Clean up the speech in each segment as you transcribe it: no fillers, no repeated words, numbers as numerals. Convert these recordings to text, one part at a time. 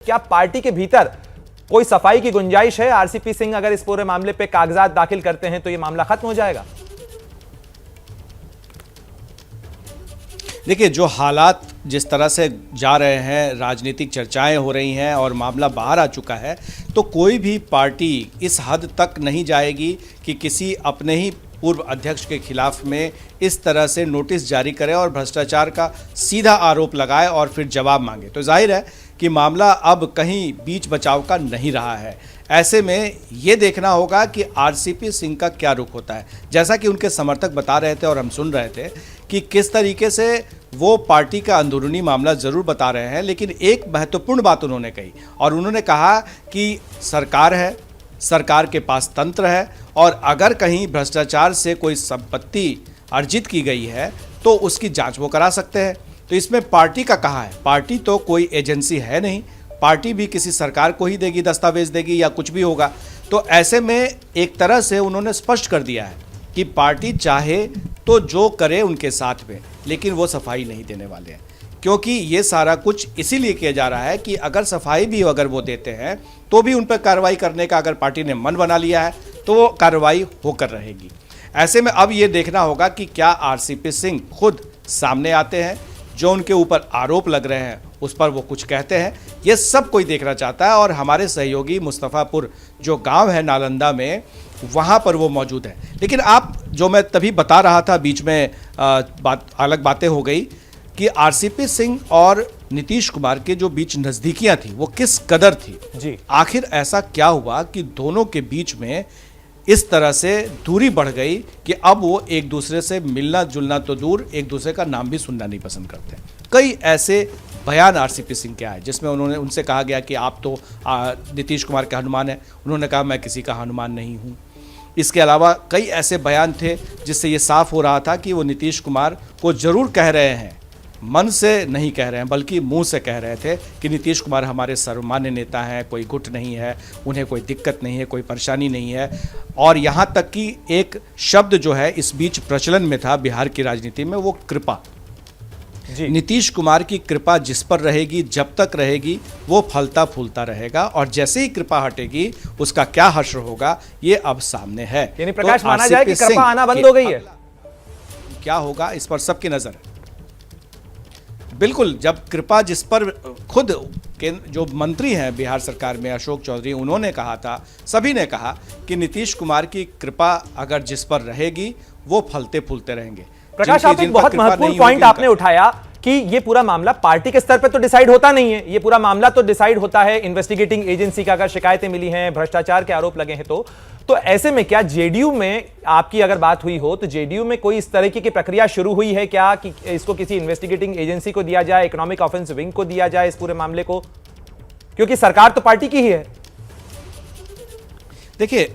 क्या पार्टी के भीतर कोई सफाई की गुंजाइश है? आरसीपी सिंह अगर इस पूरे मामले पे कागजात दाखिल करते हैं तो यह मामला खत्म हो जाएगा? देखिए, जो हालात जिस तरह से जा रहे हैं, राजनीतिक चर्चाएं हो रही हैं और मामला बाहर आ चुका है, तो कोई भी पार्टी इस हद तक नहीं जाएगी कि किसी अपने ही पूर्व अध्यक्ष के खिलाफ में इस तरह से नोटिस जारी करे और भ्रष्टाचार का सीधा आरोप लगाए और फिर जवाब मांगे। तो जाहिर है कि मामला अब कहीं बीच बचाव का नहीं रहा है। ऐसे में ये देखना होगा कि आरसीपी सिंह का क्या रुख होता है। जैसा कि उनके समर्थक बता रहे थे और हम सुन रहे थे कि किस तरीके से वो पार्टी का अंदरूनी मामला ज़रूर बता रहे हैं, लेकिन एक महत्वपूर्ण बात उन्होंने कही और उन्होंने कहा कि सरकार है, सरकार के पास तंत्र है और अगर कहीं भ्रष्टाचार से कोई संपत्ति अर्जित की गई है तो उसकी जांच वो करा सकते हैं। तो इसमें पार्टी का कहा है, पार्टी तो कोई एजेंसी है नहीं, पार्टी भी किसी सरकार को ही देगी, दस्तावेज देगी या कुछ भी होगा। तो ऐसे में एक तरह से उन्होंने स्पष्ट कर दिया है कि पार्टी चाहे तो जो करे उनके साथ में, लेकिन वो सफाई नहीं देने वाले हैं, क्योंकि ये सारा कुछ इसीलिए किया जा रहा है कि अगर सफाई भी अगर वो देते हैं तो भी उन पर कार्रवाई करने का अगर पार्टी ने मन बना लिया है तो वो कार्रवाई होकर रहेगी। ऐसे में अब ये देखना होगा कि क्या आरसीपी सिंह खुद सामने आते हैं, जो उनके ऊपर आरोप लग रहे हैं उस पर वो कुछ कहते हैं। ये सब कोई देखना चाहता है और हमारे सहयोगी मुस्तफ़ापुर जो गांव है नालंदा में, वहाँ पर वो मौजूद है। लेकिन आप जो मैं तभी बता रहा था, बीच में अलग बातें हो गई कि आरसीपी सिंह और नीतीश कुमार के जो बीच नज़दीकियाँ थी वो किस कदर थी जी। आखिर ऐसा क्या हुआ कि दोनों के बीच में इस तरह से दूरी बढ़ गई कि अब वो एक दूसरे से मिलना जुलना तो दूर, एक दूसरे का नाम भी सुनना नहीं पसंद करते। कई ऐसे बयान आरसीपी सिंह के आए जिसमें उनसे कहा गया कि आप तो नीतीश कुमार के हनुमान हैं। उन्होंने कहा मैं किसी का हनुमान नहीं हूँ। इसके अलावा कई ऐसे बयान थे जिससे ये साफ हो रहा था कि वो नीतीश कुमार को ज़रूर कह रहे हैं, मन से नहीं कह रहे हैं बल्कि मुंह से कह रहे थे कि नीतीश कुमार हमारे सर्वमान्य नेता हैं, कोई गुट नहीं है, उन्हें कोई दिक्कत नहीं है, कोई परेशानी नहीं है। और यहाँ तक कि एक शब्द जो है इस बीच प्रचलन में था बिहार की राजनीति में, वो कृपा। नीतीश कुमार की कृपा जिस पर रहेगी, जब तक रहेगी, वो फलता फूलता रहेगा और जैसे ही कृपा हटेगी उसका क्या हश्र होगा ये अब सामने है। यानी प्रकाश, माना जाए कि कृपा आना बंद हो गई है। क्या होगा इस पर सबकी नजर है। बिल्कुल, जब कृपा जिस पर खुद जो मंत्री हैं बिहार सरकार में अशोक चौधरी, उन्होंने कहा था, सभी ने कहा कि नीतीश कुमार की कृपा अगर जिस पर रहेगी वो फलते फूलते रहेंगे। प्रकाश, आप एक बहुत महत्वपूर्ण पॉइंट आपने उठाया कि ये पूरा मामला पार्टी के स्तर पर तो डिसाइड होता नहीं है, ये पूरा मामला तो डिसाइड होता है इन्वेस्टिगेटिंग एजेंसी का। अगर शिकायतें मिली हैं, भ्रष्टाचार के आरोप लगे हैं तो ऐसे में क्या जेडीयू में आपकी अगर बात हुई हो तो जेडीयू में कोई इस तरह की प्रक्रिया शुरू हुई है क्या कि इसको किसी इन्वेस्टिगेटिंग एजेंसी को दिया जाए, इकोनॉमिक ऑफेंस विंग को दिया जाए इस पूरे मामले को, क्योंकि सरकार तो पार्टी की ही है? देखिए,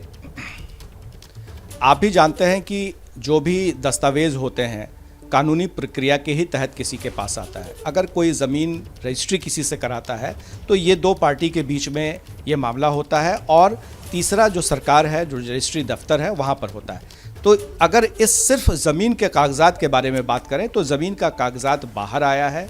आप भी जानते हैं कि जो भी दस्तावेज होते हैं कानूनी प्रक्रिया के ही तहत किसी के पास आता है। अगर कोई ज़मीन रजिस्ट्री किसी से कराता है तो ये दो पार्टी के बीच में ये मामला होता है और तीसरा जो सरकार है, जो रजिस्ट्री दफ्तर है, वहाँ पर होता है। तो अगर इस सिर्फ ज़मीन के कागजात के बारे में बात करें तो ज़मीन का कागजात बाहर आया है।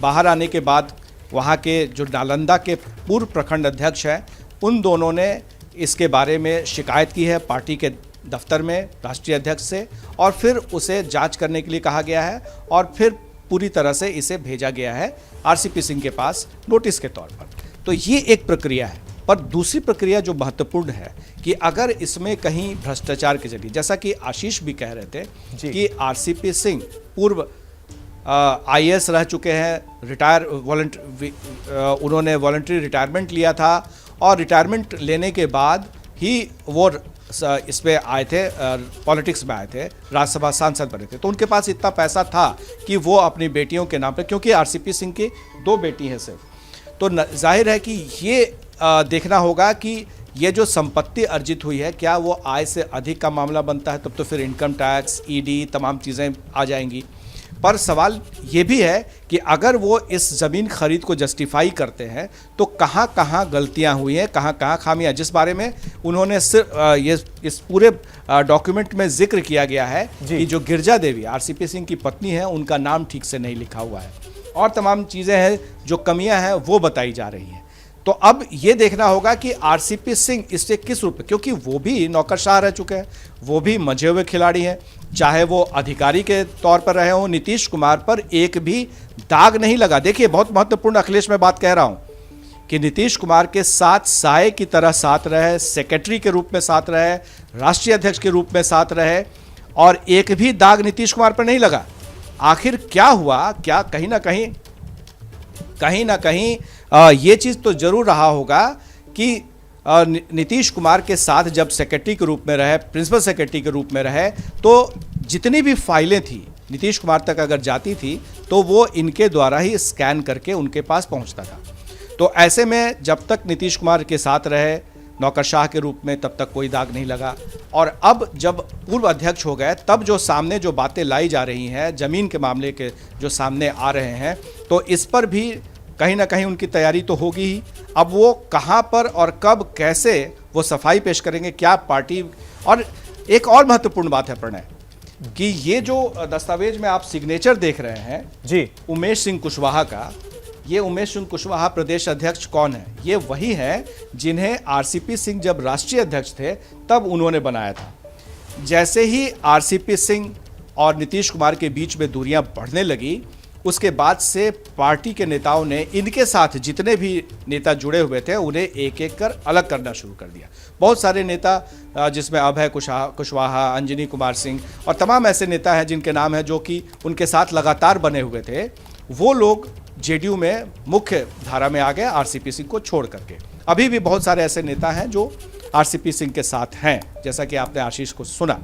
बाहर आने के बाद वहाँ के जो नालंदा के पूर्व प्रखंड अध्यक्ष हैं, उन दोनों ने इसके बारे में शिकायत की है पार्टी के दफ्तर में राष्ट्रीय अध्यक्ष से और फिर उसे जांच करने के लिए कहा गया है और फिर पूरी तरह से इसे भेजा गया है आरसीपी सिंह के पास नोटिस के तौर पर। तो ये एक प्रक्रिया है। पर दूसरी प्रक्रिया जो महत्वपूर्ण है कि अगर इसमें कहीं भ्रष्टाचार के जरिए, जैसा कि आशीष भी कह रहे थे कि आरसीपी सिंह पूर्व आईएएस रह चुके हैं, उन्होंने वॉलंटरी रिटायरमेंट लिया था और रिटायरमेंट लेने के बाद ही वो इस पे आए थे, पॉलिटिक्स में आए थे, राज्यसभा सांसद बने थे। तो उनके पास इतना पैसा था कि वो अपनी बेटियों के नाम पे, क्योंकि आरसीपी सिंह की 2 बेटी हैं सिर्फ, तो जाहिर है कि ये देखना होगा कि ये जो संपत्ति अर्जित हुई है क्या वो आय से अधिक का मामला बनता है, तब तो फिर इनकम टैक्स, ईडी, तमाम चीज़ें आ जाएंगी। पर सवाल ये भी है कि अगर वो इस ज़मीन खरीद को जस्टिफाई करते हैं तो कहाँ कहाँ गलतियाँ हुई हैं, कहाँ कहाँ खामियाँ, जिस बारे में उन्होंने सिर्फ इस पूरे डॉक्यूमेंट में जिक्र किया गया है कि जो गिरजा देवी आरसीपी सिंह की पत्नी है उनका नाम ठीक से नहीं लिखा हुआ है और तमाम चीज़ें हैं, जो कमियाँ हैं वो बताई जा रही हैं। तो अब ये देखना होगा कि आरसीपी सिंह इससे किस रूप में, क्योंकि वो भी नौकरशाह रह चुके हैं, वो भी मंझे हुए खिलाड़ी हैं, चाहे वो अधिकारी के तौर पर रहे हों, नीतीश कुमार पर एक भी दाग नहीं लगा। देखिए बहुत महत्वपूर्ण अखिलेश मैं बात कह रहा हूं कि नीतीश कुमार के साथ साए की तरह साथ रहे, सेक्रेटरी के रूप में साथ रहे, राष्ट्रीय अध्यक्ष के रूप में साथ रहे, और एक भी दाग नीतीश कुमार पर नहीं लगा। आखिर क्या हुआ? क्या कहीं ना कहीं ये चीज तो जरूर रहा होगा कि नीतीश कुमार के साथ जब सेक्रेटरी के रूप में रहे, प्रिंसिपल सेक्रेटरी के रूप में रहे, तो जितनी भी फाइलें थी नीतीश कुमार तक अगर जाती थी तो वो इनके द्वारा ही स्कैन करके उनके पास पहुंचता था। तो ऐसे में जब तक नीतीश कुमार के साथ रहे नौकरशाह के रूप में, तब तक कोई दाग नहीं लगा। और अब जब पूर्व अध्यक्ष हो गए, तब जो सामने जो बातें लाई जा रही हैं, जमीन के मामले के जो सामने आ रहे हैं, तो इस पर भी कहीं ना कहीं उनकी तैयारी तो होगी ही। अब वो कहाँ पर और कब कैसे वो सफाई पेश करेंगे, क्या पार्टी। और एक और महत्वपूर्ण बात है प्रणय, कि ये जो दस्तावेज में आप सिग्नेचर देख रहे हैं जी, उमेश सिंह कुशवाहा का, ये उमेश सिंह कुशवाहा प्रदेश अध्यक्ष कौन है? ये वही हैं जिन्हें आरसीपी सिंह जब राष्ट्रीय अध्यक्ष थे तब उन्होंने बनाया था। जैसे ही आरसीपी सिंह और नीतीश कुमार के बीच में दूरियां बढ़ने लगी, उसके बाद से पार्टी के नेताओं ने इनके साथ जितने भी नेता जुड़े हुए थे उन्हें एक एक कर अलग करना शुरू कर दिया। बहुत सारे नेता, जिसमें अभय कुशवाहा, अंजनी कुमार सिंह और तमाम ऐसे नेता हैं जिनके नाम हैं जो कि उनके साथ लगातार बने हुए थे, वो लोग जेडीयू में मुख्य धारा में आ गए आरसीपी सिंह को छोड़ करके। अभी भी बहुत सारे ऐसे नेता हैं जो आरसीपी सिंह के साथ हैं, जैसा कि आपने आशीष को सुना।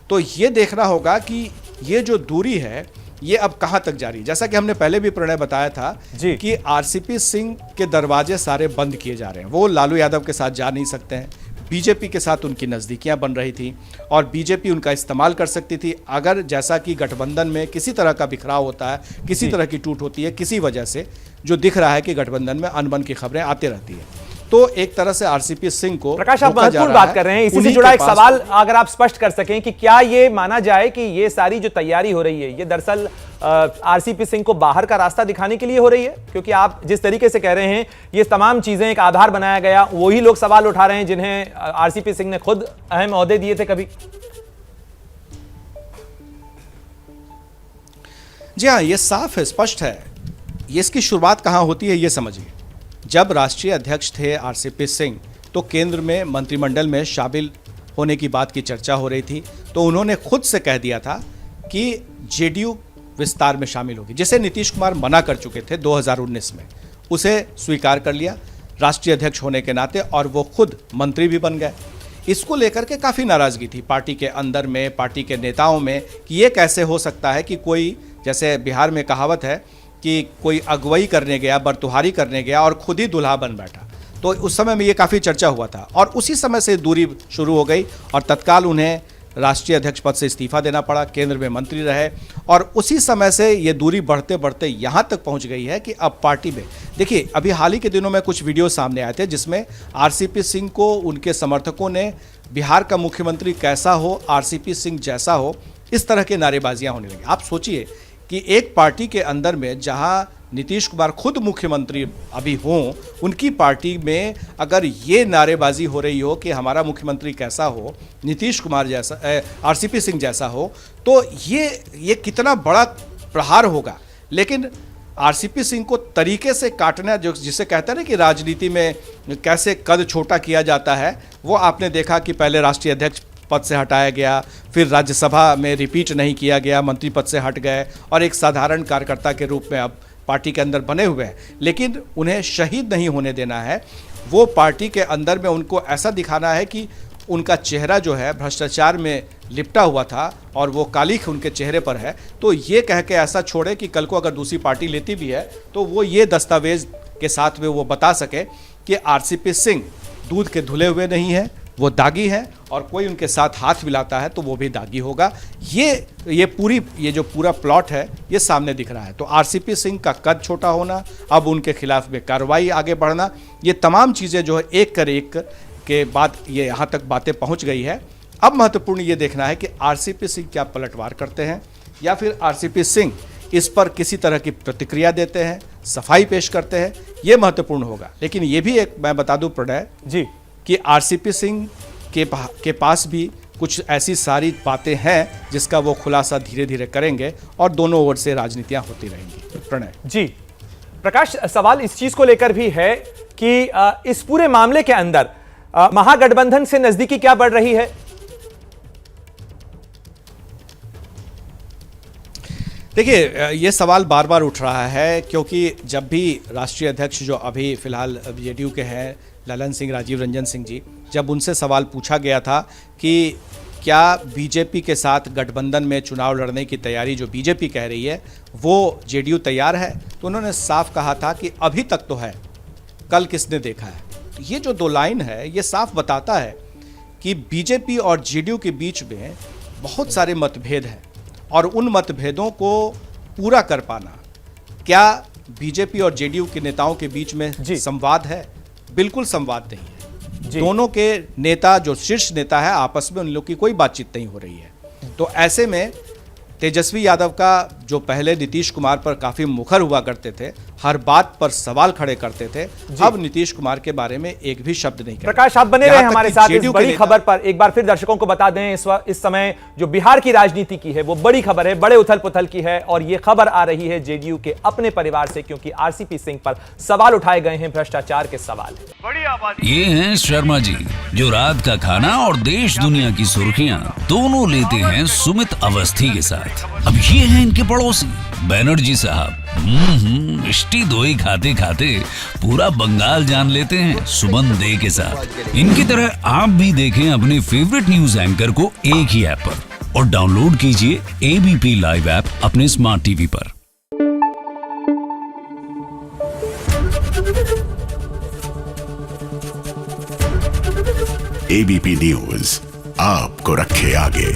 तो ये देखना होगा कि ये जो दूरी है ये अब कहां तक जारी। जैसा कि हमने पहले भी प्रणय बताया था कि आरसीपी सिंह के दरवाजे सारे बंद किए जा रहे हैं। वो लालू यादव के साथ जा नहीं सकते हैं, बीजेपी के साथ उनकी नज़दीकियां बन रही थी और बीजेपी उनका इस्तेमाल कर सकती थी अगर, जैसा कि गठबंधन में किसी तरह का बिखराव होता है, किसी तरह की टूट होती है, किसी वजह से जो दिख रहा है कि गठबंधन में अनबन की खबरें आती रहती है। तो एक तरह से आरसीपी सिंह को, प्रकाश आप महत्वपूर्ण बात कर रहे हैं, इसी से जुड़ा एक सवाल अगर आप स्पष्ट कर सकें कि क्या ये माना जाए कि ये सारी जो तैयारी हो रही है ये दरअसल आरसीपी सिंह को बाहर का रास्ता दिखाने के लिए हो रही है? क्योंकि आप जिस तरीके से कह रहे हैं ये तमाम चीजें एक आधार बनाया गया, वही लोग सवाल उठा रहे हैं जिन्हें आरसीपी सिंह ने खुद अहम ओहदे दिए थे कभी। जी हाँ, ये साफ है, स्पष्ट है। ये इसकी शुरुआत कहां होती है ये समझिए। जब राष्ट्रीय अध्यक्ष थे आरसीपी सिंह, तो केंद्र में मंत्रिमंडल में शामिल होने की बात की चर्चा हो रही थी, तो उन्होंने खुद से कह दिया था कि जेडीयू विस्तार में शामिल होगी, जिसे नीतीश कुमार मना कर चुके थे 2019 में। उसे स्वीकार कर लिया राष्ट्रीय अध्यक्ष होने के नाते और वो खुद मंत्री भी बन गए। इसको लेकर के काफ़ी नाराज़गी थी पार्टी के अंदर में, पार्टी के नेताओं में, कि ये कैसे हो सकता है कि कोई, जैसे बिहार में कहावत है कि कोई अगुवाई करने गया, बरतुहारी करने गया और खुद ही दुल्हा बन बैठा। तो उस समय में ये काफ़ी चर्चा हुआ था और उसी समय से दूरी शुरू हो गई और तत्काल उन्हें राष्ट्रीय अध्यक्ष पद से इस्तीफा देना पड़ा, केंद्र में मंत्री रहे और उसी समय से ये दूरी बढ़ते बढ़ते यहाँ तक पहुँच गई है कि अब पार्टी में, देखिए अभी हाल ही के दिनों में कुछ वीडियो सामने आए थे जिसमें आरसीपी सिंह को उनके समर्थकों ने बिहार का मुख्यमंत्री कैसा हो, आरसीपी सिंह जैसा हो, इस तरह के नारेबाजियाँ होने लगी। आप सोचिए कि एक पार्टी के अंदर में जहां नीतीश कुमार खुद मुख्यमंत्री अभी हों, उनकी पार्टी में अगर ये नारेबाजी हो रही हो कि हमारा मुख्यमंत्री कैसा हो, नीतीश कुमार जैसा, आरसीपी सिंह जैसा हो, तो ये कितना बड़ा प्रहार होगा। लेकिन आरसीपी सिंह को तरीके से काटना, जो जिसे कहते हैं ना कि राजनीति में कैसे कद छोटा किया जाता है, वो आपने देखा कि पहले राष्ट्रीय अध्यक्ष पद से हटाया गया, फिर राज्यसभा में रिपीट नहीं किया गया, मंत्री पद से हट गए और एक साधारण कार्यकर्ता के रूप में अब पार्टी के अंदर बने हुए हैं। लेकिन उन्हें शहीद नहीं होने देना है। वो पार्टी के अंदर में उनको ऐसा दिखाना है कि उनका चेहरा जो है भ्रष्टाचार में लिपटा हुआ था और वो कालिख उनके चेहरे पर है। तो ये कह के ऐसा छोड़े कि कल को अगर दूसरी पार्टी लेती भी है तो वो ये दस्तावेज के साथ में वो बता सके कि आरसीपी सिंह दूध के धुले हुए नहीं है, वो दागी है और कोई उनके साथ हाथ मिलाता है तो वो भी दागी होगा। ये जो पूरा प्लॉट है ये सामने दिख रहा है। तो आरसीपी सिंह का कद छोटा होना, अब उनके खिलाफ में कार्रवाई आगे बढ़ना, ये तमाम चीज़ें जो है एक कर एक के बाद ये यहाँ तक बातें पहुँच गई है। अब महत्वपूर्ण ये देखना है कि आरसीपी सिंह क्या पलटवार करते हैं या फिर आरसीपी सिंह इस पर किसी तरह की प्रतिक्रिया देते हैं, सफाई पेश करते हैं, ये महत्वपूर्ण होगा। लेकिन ये भी एक मैं बता दूं प्रणय जी कि आरसीपी सिंह के पास भी कुछ ऐसी सारी बातें हैं जिसका वो खुलासा धीरे धीरे करेंगे और दोनों ओर से राजनीतियां होती रहेंगी। प्रणय जी प्रकाश, सवाल इस चीज को लेकर भी है कि इस पूरे मामले के अंदर महागठबंधन से नजदीकी क्या बढ़ रही है? देखिए, ये सवाल बार बार उठ रहा है क्योंकि जब भी राष्ट्रीय अध्यक्ष जो अभी फिलहाल जेडीयू के हैं ललन सिंह, राजीव रंजन सिंह जी, जब उनसे सवाल पूछा गया था कि क्या बीजेपी के साथ गठबंधन में चुनाव लड़ने की तैयारी जो बीजेपी कह रही है वो जेडीयू तैयार है, तो उन्होंने साफ कहा था कि अभी तक तो है, कल किसने देखा है। तो ये जो दो लाइन है ये साफ बताता है कि बीजेपी और जेडीयू के बीच में बहुत सारे मतभेद हैं और उन मतभेदों को पूरा कर पाना, क्या बीजेपी और जेडीयू के नेताओं के बीच में संवाद है? बिल्कुल संवाद नहीं है। दोनों के नेता जो शीर्ष नेता है आपस में उन लोग की कोई बातचीत नहीं हो रही है। तो ऐसे में तेजस्वी यादव का जो पहले नीतीश कुमार पर काफी मुखर हुआ करते थे, हर बात पर सवाल खड़े करते थे, अब नीतीश कुमार के बारे में एक भी शब्द नहीं कहते। प्रकाश, आप बने रहे हमारे साथ इस बड़ी खबर पर। एक बार फिर दर्शकों को बता दें, इस समय जो बिहार की राजनीति की है वो बड़ी खबर है, बड़े उथल पुथल की है और ये खबर आ रही है जेडीयू के अपने परिवार से, क्योंकि आरसीपी सिंह पर सवाल उठाए गए हैं, भ्रष्टाचार के सवाल। ये हैं शर्मा जी, जो रात का खाना और देश दुनिया की सुर्खियां दोनों लेते हैं सुमित अवस्थी के साथ। अब ये हैं इनके पड़ोसी बनर्जी साहब। मिष्टी दोई खाते खाते पूरा बंगाल जान लेते हैं सुमन दे के साथ। इनकी तरह आप भी देखें अपने फेवरेट न्यूज एंकर को एक ही ऐप पर और डाउनलोड कीजिए एबीपी लाइव ऐप अपने स्मार्ट टीवी पर। एबीपी न्यूज आपको रखे आगे।